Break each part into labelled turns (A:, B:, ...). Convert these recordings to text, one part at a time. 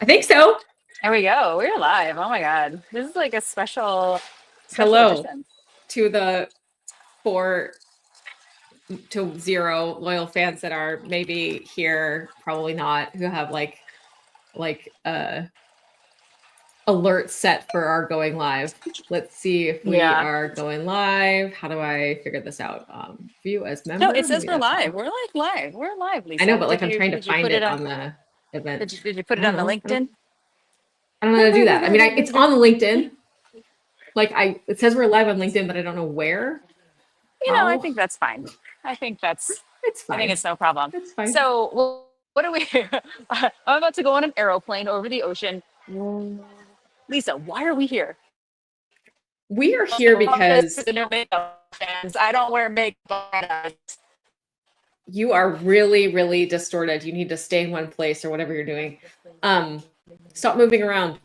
A: I think so.
B: There we go. We're live. Oh my God. This is like a special
A: Hello
B: edition.
A: to the 4 to 0 loyal fans that are maybe here, probably not, who have like alert set for our going live. Let's see if we
B: Yeah.
A: are going live. How do I figure this out? View as
B: No, it
A: member.
B: says
A: Maybe
B: we're
A: that's
B: live.
A: how.
B: We're like live. We're live,
A: I know,
B: Lisa.
A: but like I'm trying to
B: Did you
A: find
B: put it
A: it
B: on
A: on the event.
B: did you put it
A: I
B: on
A: don't
B: the
A: know.
B: LinkedIn?
A: I don't know how to do that. I mean, it's on the LinkedIn. It says we're live on LinkedIn, but I don't know where.
B: I
A: How?
B: think that's fine. I think that's
A: It's
B: I think
A: fine.
B: it's no problem.
A: It's fine.
B: So what are we I'm about to go on an aeroplane over the ocean. Lisa, why are we here?
A: We are here
B: For
A: because
B: the no makeup fans. I don't wear makeup.
A: you are really, really distorted. You need to stay in one place or whatever you're doing. Um, Stop moving around.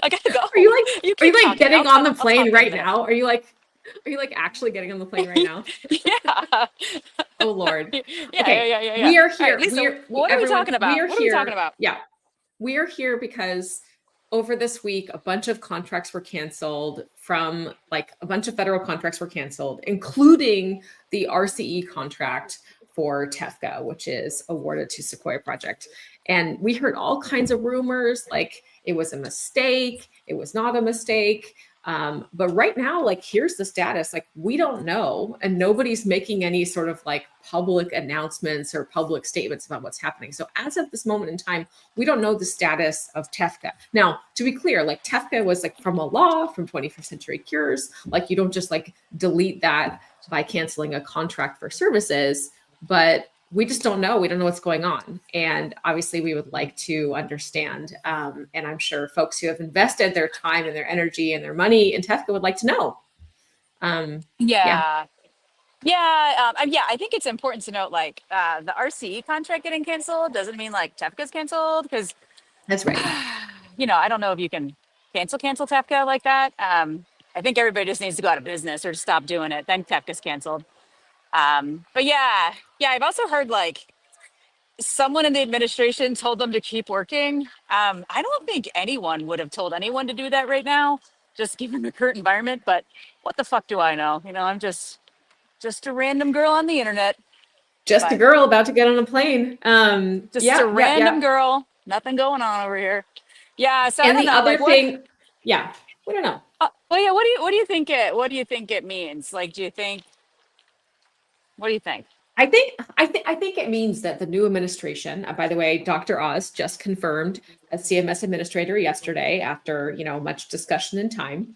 B: I gotta
A: Are you
B: go. You
A: are you
B: keep talking.
A: getting on the
B: I'll talk
A: plane
B: in a
A: right
B: minute.
A: now? Are you like actually getting on the plane right now?
B: Yeah.
A: Oh Lord. Okay,
B: Yeah.
A: we are
B: All right,
A: here.
B: Lisa, what are we
A: Everyone,
B: talking
A: we
B: about?
A: are
B: What are we talking
A: here.
B: about?
A: Yeah, we are here because over this week, a bunch of contracts were canceled from like a bunch of federal contracts were canceled, including the RCE contract for TEFCA, which is awarded to Sequoia Project. And we heard all kinds of rumors like it was a mistake, it was not a mistake. But right now, like, here's the status. Like, we don't know, and nobody's making any sort of like public announcements or public statements about what's happening. So, as of this moment in time, we don't know the status of TEFCA. Now, to be clear, like TEFCA was like from a law from 21st Century Cures. Like, you don't just like delete that by canceling a contract for services, but we just don't know. We don't know what's going on. And obviously, we would like to understand. And I'm sure folks who have invested their time and their energy and their money in TEFCA would like to know. Yeah,
B: Yeah. Yeah, I think it's important to note like the RCE contract getting canceled doesn't mean like Tefka's canceled because
A: that's right.
B: I don't know if you can cancel Tefka like that. I think everybody just needs to go out of business or stop doing it. Then Tefka's canceled. But yeah, I've also heard like someone in the administration told them to keep working. I don't think anyone would have told anyone to do that right now, just given the current environment. But what the fuck do I know? I'm just a random girl on the internet,
A: Just a
B: but
A: girl about to get on a plane.
B: just a
A: Yeah.
B: random girl. Nothing going on over here. Yeah, so I
A: And
B: don't
A: the
B: know.
A: other
B: Like what?
A: thing, yeah, we don't know.
B: Well, yeah. What do you think it means? Like, do you think? What do you think?
A: I think it means that the new administration, by the way, Dr. Oz just confirmed as CMS administrator yesterday after, much discussion and time.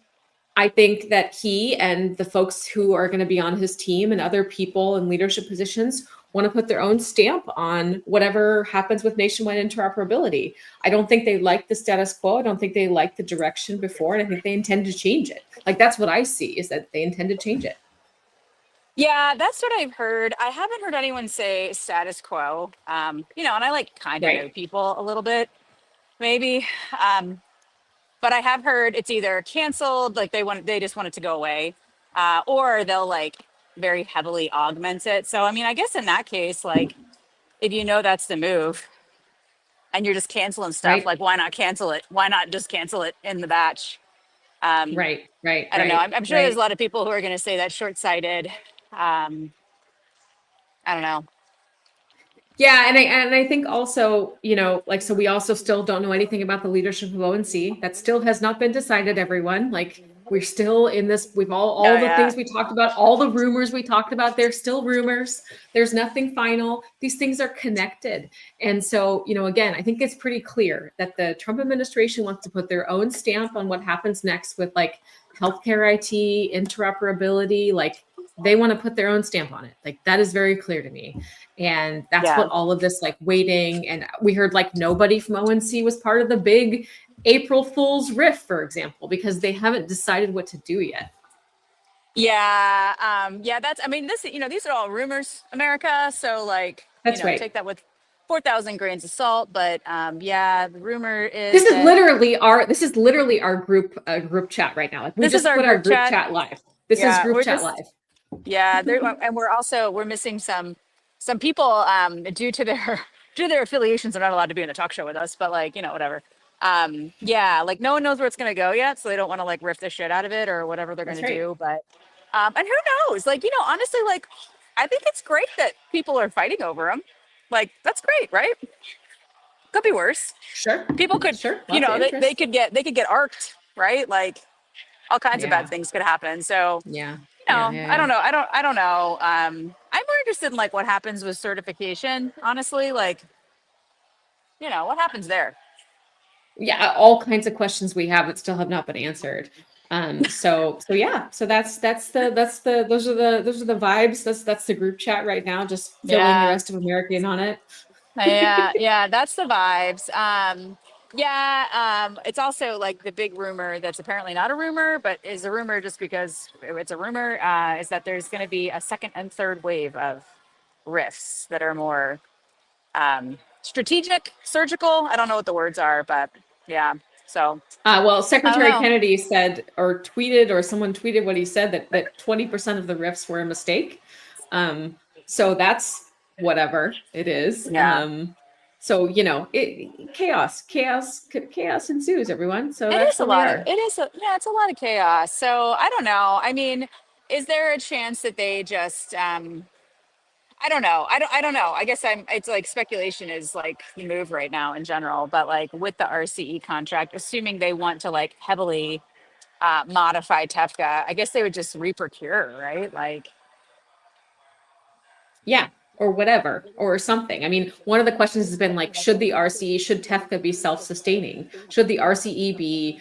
A: I think that he and the folks who are going to be on his team and other people in leadership positions want to put their own stamp on whatever happens with nationwide interoperability. I don't think they like the status quo. I don't think they like the direction before, and I think they intend to change it. Like that's what I see is that they intend to change it.
B: Yeah, that's what I've heard. I haven't heard anyone say status quo. And I like kind of know
A: Right.
B: people a little bit, maybe. Um, but I have heard it's either canceled, like they just want it to go away, or they'll like very heavily augment it. So I mean, I guess in that case, like if that's the move and you're just canceling stuff,
A: Right.
B: like why not cancel it? Why not just cancel it in the batch? Um,
A: Right. Right.
B: I don't know.
A: Right.
B: I'm sure there's a
A: Right.
B: lot of people who are going to say that's short-sighted. Um, I don't know.
A: Yeah, and I think also, like so we also still don't know anything about the leadership of ONC. That still has not been decided, everyone. Like we're still in this, we've all
B: Oh
A: the
B: yeah.
A: things we talked about, all the rumors we talked about, they're still rumors. There's nothing final. These things are connected. And so, again, I think it's pretty clear that the Trump administration wants to put their own stamp on what happens next with like healthcare IT, interoperability, like they want to put their own stamp on it. Like that is very clear to me. And that's
B: Yeah.
A: what all of this like waiting. And we heard like nobody from ONC was part of the big April Fool's riff, for example, because they haven't decided what to do yet.
B: Yeah. Yeah, I mean, these are all rumors, America. So like,
A: That's right.
B: take that with 4,000 grains of salt. But yeah, the rumor
A: This
B: is
A: is
B: that
A: literally our group chat right now. Like we
B: this is
A: just
B: our
A: put our
B: group
A: group
B: chat.
A: chat live. This is
B: Yeah,
A: group chat live.
B: and we're missing some people due to their due to their affiliations, they're not allowed to be in the talk show with us, but like, whatever. Yeah, like no one knows where it's gonna go yet, so they don't want to like riff the shit out of it or whatever they're
A: That's
B: gonna
A: right.
B: do. But and who knows? Like, honestly, like I think it's great that people are fighting over them. Like, that's great, right? Could be worse.
A: Sure.
B: People could,
A: Sure. Lots of
B: they
A: interest.
B: could get arced, right? Like all kinds of bad
A: Yeah.
B: things could happen. So,
A: Yeah. Yeah. Yeah.
B: I
A: Yeah.
B: don't know. I don't know. I'm more interested in like what happens with certification, honestly. Like, what happens there?
A: Yeah, all kinds of questions we have that still have not been answered. So yeah, so those are the vibes. That's the group chat right now, just filling the
B: Yeah.
A: rest of America in on it.
B: Yeah, yeah, that's the vibes. Yeah, it's also like the big rumor that's apparently not a rumor, but is a rumor just because it's a rumor, is that there's going to be a second and third wave of rifts that are more strategic, surgical. I don't know what the words are, but yeah. So
A: Well,
B: I don't
A: Secretary
B: know.
A: Kennedy said or tweeted, or someone tweeted what he said, that 20% of the rifts were a mistake. So that's whatever it is.
B: Yeah,
A: So chaos ensues, everyone. So
B: it
A: that's
B: is a
A: where we
B: lot of
A: are.
B: it is a, yeah, it's a lot of chaos. So I don't know. I mean, is there a chance that they just I don't know. I don't know. I guess it's like speculation is like the move right now in general, but like with the RCE contract, assuming they want to like heavily modify TEFCA, I guess they would just reprocure, right? Like,
A: Yeah, or whatever, or something. I mean, one of the questions has been like, should TEFCA be self-sustaining? Should the RCE be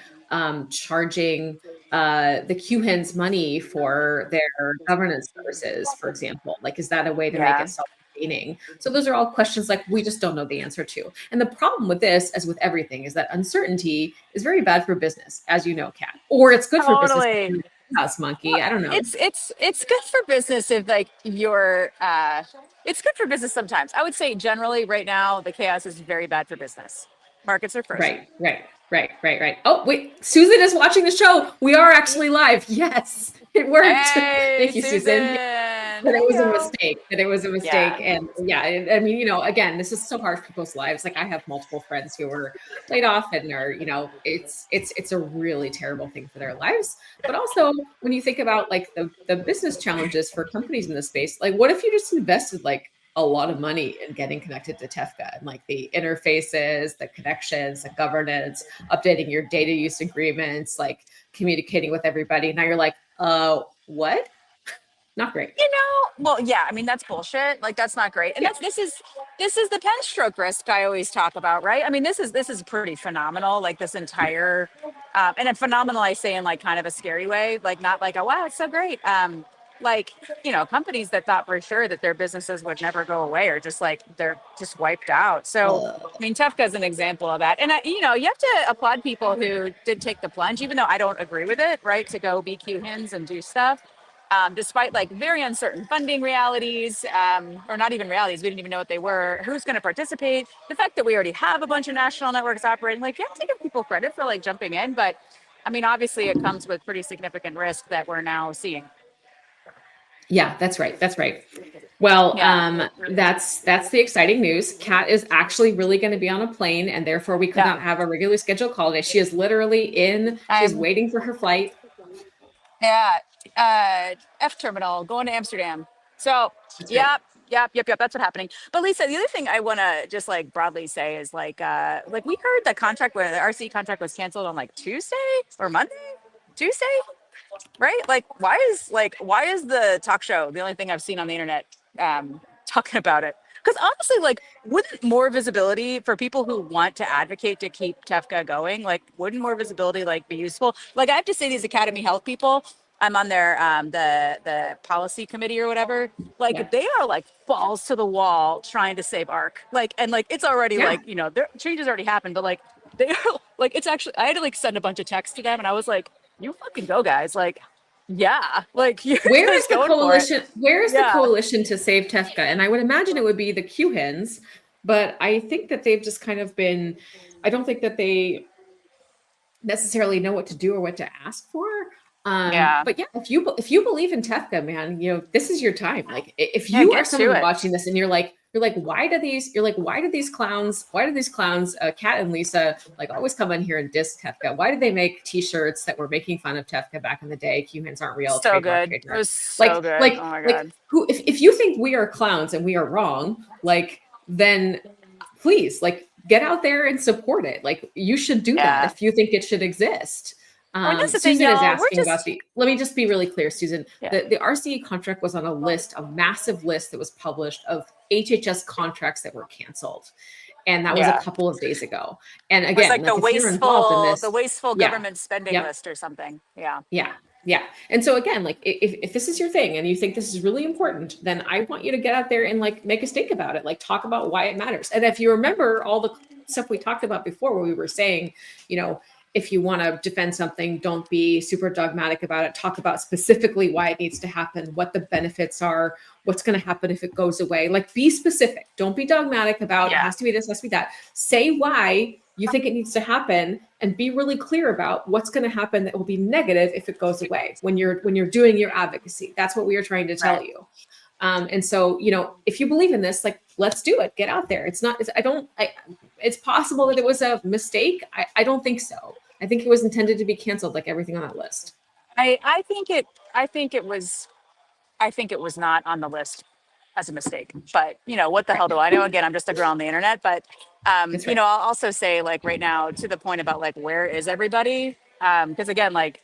A: charging the QHINs money for their governance services, for example? Like, is that a way to make
B: yeah,
A: it self-sustaining? So those are all questions like we just don't know the answer to. And the problem with this, as with everything, is that uncertainty is very bad for business, as you know, Kat, or it's good for business.
B: totally.
A: House monkey. I don't know.
B: It's good for business if like you're it's good for business sometimes. I would say generally right now the chaos is very bad for business. Markets are frozen.
A: Right. Oh, wait. Susan is watching the show. We are actually live. Yes, it worked.
B: Hey,
A: Thank you, Susan. Yeah,
B: Susan.
A: that it was a
B: Heyo.
A: mistake. That it was a mistake.
B: Yeah.
A: And yeah, I mean, again, this is so hard for people's lives. Like I have multiple friends who were laid off and are, it's a really terrible thing for their lives. But also when you think about like the business challenges for companies in this space, like what if you just invested like a lot of money in getting connected to TEFCA and like the interfaces, the connections, the governance, updating your data use agreements, like communicating with everybody. Now you're like, what? Not great.
B: Well, yeah, I mean that's bullshit. Like that's not great. And
A: Yeah.
B: this is the pen stroke risk I always talk about, right? I mean, this is pretty phenomenal. Like this entire and a phenomenal I say in like kind of a scary way, like not like, oh wow, it's so great. Like, companies that thought for sure that their businesses would never go away are just like they're just wiped out. So I mean, Tefka is an example of that. And you have to applaud people who did take the plunge, even though I don't agree with it, right? To go BQ hins and do stuff despite like very uncertain funding realities, or not even realities, we didn't even know what they were, who's going to participate, the fact that we already have a bunch of national networks operating, like you have to give people credit for like jumping in, but I mean, obviously it comes with pretty significant risk that we're now seeing.
A: Yeah, that's right. That's right. Well,
B: Yeah.
A: that's the exciting news. Kat is actually really going to be on a plane, and therefore we could
B: Yeah.
A: not have a regularly scheduled call today. She is literally she's
B: I'm,
A: waiting for her flight.
B: yeah, F terminal going to Amsterdam. So,
A: That's right.
B: yep. That's what's happening. But Lisa, the other thing I want to just like broadly say is like we heard the contract where the RC contract was canceled on like Tuesday or Monday, Tuesday, right? Like, why is the talk show the only thing I've seen on the internet talking about it? Because honestly, like, wouldn't more visibility for people who want to advocate to keep TEFCA going, like, wouldn't more visibility like be useful? Like, I have to say, these Academy Health people, I'm on their the policy committee or whatever. Like,
A: Yeah.
B: they are like balls to the wall trying to save ARC. Like, and like it's already
A: Yeah.
B: like their changes already happened, but like they are like it's actually I had to like send a bunch of texts to them, and I was like, you fucking go, guys. Like, yeah, like you're
A: Where
B: guys
A: is the
B: going for it.
A: coalition? Where is the
B: Yeah.
A: coalition to save TEFCA? And I would imagine it would be the QHINs, but I think that they've just kind of been. I don't think that they necessarily know what to do or what to ask for.
B: Yeah.
A: But yeah, if you believe in TEFCA, man, this is your time. Like if
B: Yeah,
A: you are
B: get to
A: someone
B: it.
A: watching this and you're like, why do these clowns, Kat and Lisa, like always come in here and diss Tefka? Why did they make t-shirts that were making fun of Tefka back in the day? Humans aren't real,
B: So
A: trademark,
B: good. It
A: trademark.
B: was so good. Oh my God.
A: Who, if you think we are clowns and we are wrong, like, then please, like, get out there and support it. Like, you should do that
B: Yeah.
A: if you think it should exist.
B: Well, that's the thing,
A: Susan is
B: y'all. We're
A: asking about
B: just,
A: the, let me just be really clear, Susan.
B: yeah.
A: The RCE contract was on a list, a massive list that was published of HHS contracts that were canceled. And that was a
B: Yeah.
A: couple of days ago. And
B: It was
A: again,
B: like
A: like, if you're involved in this,
B: the wasteful
A: yeah,
B: government spending
A: yep,
B: list or something. Yeah.
A: yeah, yeah. And so again, like, if this is your thing and you think this is really important, then I want you to get out there and like make a stink about it, like talk about why it matters. And if you remember all the stuff we talked about before, where we were saying, you know, if you want to defend something, don't be super dogmatic about it. Talk about specifically why it needs to happen, what the benefits are, what's going to happen if it goes away. Like, be specific. Don't be dogmatic about it has to be this, has to be that. Say why you think it needs to happen, and be really clear about what's going to happen that will be negative if it goes away when you're doing your advocacy. That's what we are trying to tell you. And so, you know, if you believe in this, like, let's do it. Get out there. It's not, it's possible that it was a mistake. I don't think so. I think it was intended to be canceled, like everything on that list.
B: I think it was not on the list as a mistake, but you know, what the hell do I know? Again, I'm just a girl on the internet, but
A: That's
B: you
A: right.
B: know, I'll also say, like, right now, to the point about like, where is everybody? Because again, like,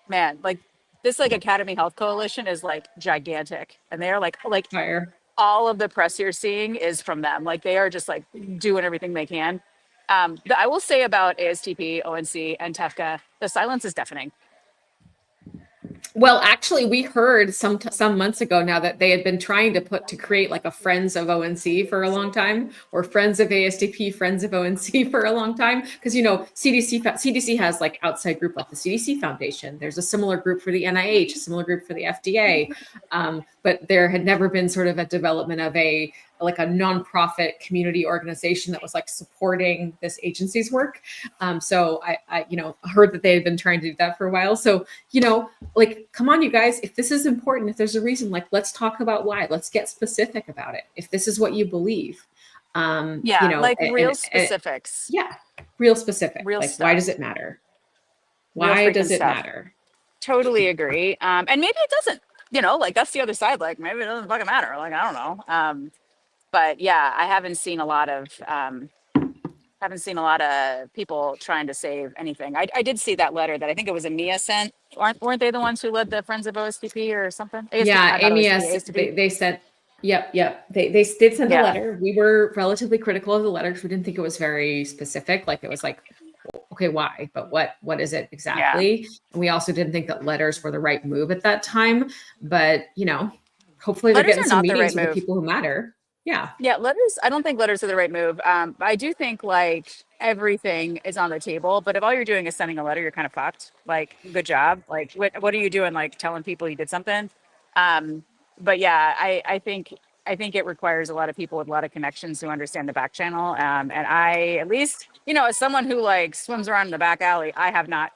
B: man, like, this like Academy Health Coalition is like gigantic, and they're like
A: Fire.
B: all of the press you're seeing is from them. Like, they are just like doing everything they can. I will say about ASTP, ONC, and TEFCA, the silence is deafening.
A: Well, actually, we heard some months ago now that they had been trying to create like a Friends of ONC for a long time, or Friends of ASTP, Friends of ONC for a long time, because, you know, CDC has like outside group like the CDC Foundation. There's a similar group for the NIH, a similar group for the FDA, but there had never been sort of a development of a nonprofit community organization that was like supporting this agency's work. So I you know, heard that they had been trying to do that for a while. So, you know, like, come on, you guys, if this is important, if there's a reason, like, let's talk about why. Let's get specific about it. If this is what you believe,
B: Yeah,
A: you know,
B: like real specifics.
A: Yeah, real specific.
B: Real
A: like,
B: stuff.
A: why does it matter?
B: Real
A: Why
B: freaking
A: does it
B: stuff.
A: matter?
B: Totally agree. And maybe it doesn't, you know, like, that's the other side. Like, maybe it doesn't fucking matter. Like, I don't know. But yeah, I haven't seen a lot of people trying to save anything. I did see that letter that I think it was EMEA sent. Weren't they the ones who led the Friends of OSTP or something?
A: Yeah,
B: ASTP,
A: AMES, they sent, yep. They did send a
B: Yeah.
A: letter. We were relatively critical of the letter because we didn't think it was very specific. Like, it was like, okay, why? But what is it exactly? And we also didn't think that letters were the right move at that time. But, you know, hopefully they're
B: Letters
A: getting
B: are
A: some
B: not the
A: meetings
B: right
A: with
B: move.
A: the people who matter. Yeah.
B: Yeah, letters. I don't think letters are the right move. I do think like everything is on the table, but if all you're doing is sending a letter, you're kind of fucked. Like, good job. Like, what are you doing? Like, telling people you did something? Um, but yeah, I think it requires a lot of people with a lot of connections who understand the back channel. And I, at least, you know, as someone who like swims around in the back alley, I have not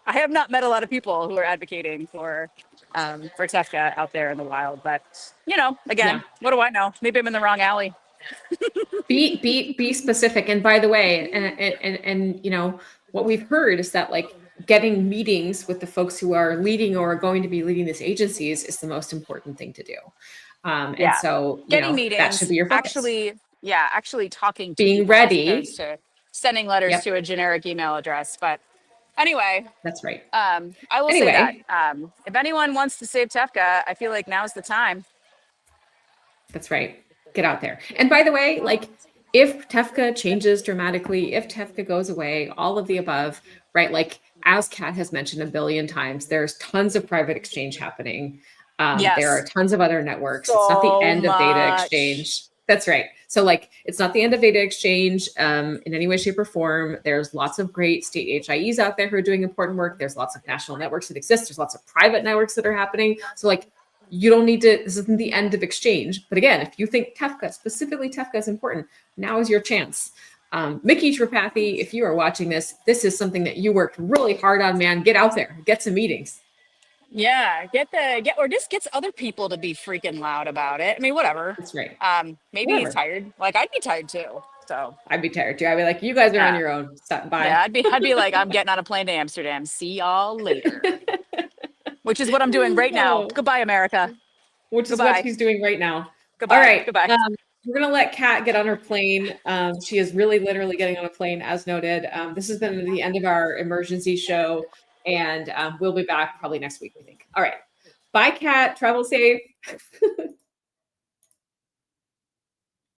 B: met a lot of people who are advocating for TEFCA out there in the wild. But, you know, again,
A: Yeah.
B: what do I know? Maybe I'm in the wrong alley.
A: Be specific. And by the way, and you know, what we've heard is that, like, getting meetings with the folks who are leading or are going to be leading these agencies is the most important thing to do. And
B: Yeah.
A: so, you
B: Getting
A: know, that should
B: meetings,
A: be your focus.
B: actually talking to
A: Being
B: people as
A: ready.
B: opposed to sending letters
A: Yep.
B: to a generic email address. But anyway,
A: That's right.
B: I will say that if anyone wants to save TEFCA, I feel like now's the time.
A: That's right. Get out there. And by the way, like, if TEFCA changes dramatically, if TEFCA goes away, all of the above, right? Like, as Kat has mentioned a billion times, there's tons of private exchange happening. There are
B: Yes.
A: tons of other networks. It's not the
B: So
A: end of data
B: much.
A: exchange. That's right. So, like, it's not the end of data exchange in any way, shape, or form. There's lots of great state HIEs out there who are doing important work. There's lots of national networks that exist. There's lots of private networks that are happening. So, like, you don't need to, this isn't the end of exchange. But again, if you think TEFCA, specifically TEFCA, is important, now is your chance. Mickey Tripathi, if you are watching this, this is something that you worked really hard on, man. Get out there, get some meetings.
B: Yeah, or just gets other people to be freaking loud about it. I mean, whatever.
A: That's right.
B: Maybe he's
A: Whatever.
B: tired. Like I'd be tired too. So
A: I'd be tired too. I'd be like, you guys are on
B: yeah,
A: your own. Stop
B: yeah.
A: by.
B: I'd be like, I'm getting on a plane to Amsterdam. See y'all later. Which is what I'm doing right now.
A: Oh,
B: Goodbye, America.
A: which is what
B: Goodbye.
A: he's doing right now. All
B: Goodbye.
A: right.
B: Goodbye.
A: We're going to let Kat get on her plane. She is really literally getting on a plane, as noted. This has been the end of our emergency show, and we'll be back probably next week, we think. All right. Bye, Kat. Travel safe.